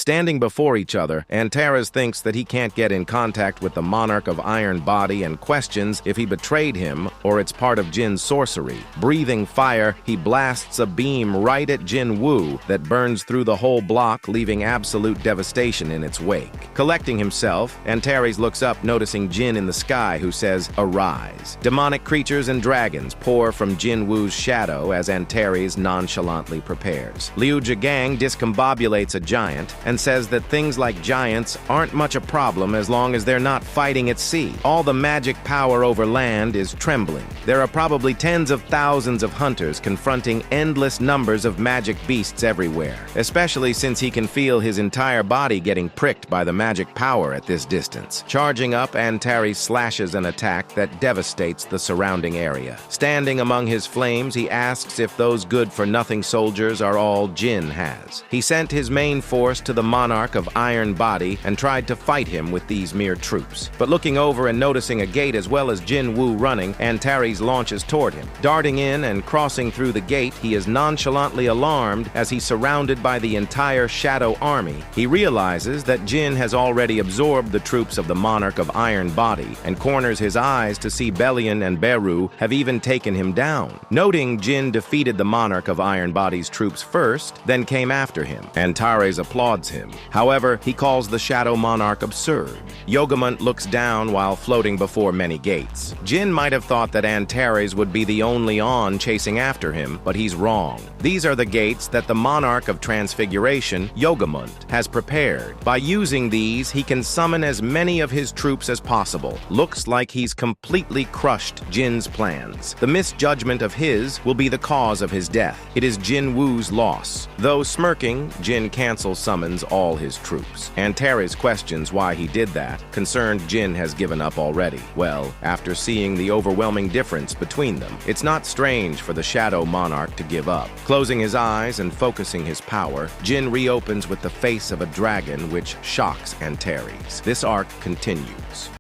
Standing before each other, Antares thinks that he can't get in contact with the Monarch of Iron Body and questions if he betrayed him or it's part of Jin's sorcery. Breathing fire, he blasts a beam right at Jin Woo that burns through the whole block, leaving absolute devastation in its wake. Collecting himself, Antares looks up, noticing Jin in the sky, who says, "Arise." Demonic creatures and dragons pour from Jin Woo's shadow as Antares nonchalantly prepares. Liu Zhigang discombobulates a giant and says that things like giants aren't much a problem as long as they're not fighting at sea. All the magic power over land is trembling. There are probably tens of thousands of hunters confronting endless numbers of magic beasts everywhere, especially since he can feel his entire body getting pricked by the magic power at this distance. Charging up, Antares slashes an attack that devastates the surrounding area. Standing among his flames, he asks if those good-for-nothing soldiers are all Jin has. He sent his main force to the Monarch of Iron Body and tried to fight him with these mere troops. But looking over and noticing a gate as well as Jin Woo running, Antares launches toward him. Darting in and crossing through the gate, he is nonchalantly alarmed as he's surrounded by the entire Shadow Army. He realizes that Jin has already absorbed the troops of the Monarch of Iron Body and corners his eyes to see Belian and Beru have even taken him down. Noting Jin defeated the Monarch of Iron Body's troops first, then came after him. Antares applauds him. However, he calls the Shadow Monarch absurd. Yogamont looks down while floating before many gates. Jin might have thought that Antares would be the only on chasing after him, but he's wrong. These are the gates that the Monarch of Transfiguration, Yogamont, has prepared. By using these, he can summon as many of his troops as possible. Looks like he's completely crushed Jin's plans. The misjudgment of his will be the cause of his death. It is Jin Woo's loss. Though smirking, Jin summons all his troops. Antares questions why he did that, concerned Jin has given up already. Well, after seeing the overwhelming difference between them, it's not strange for the Shadow Monarch to give up. Closing his eyes and focusing his power, Jin reopens with the face of a dragon, which shocks Antares. This arc continues.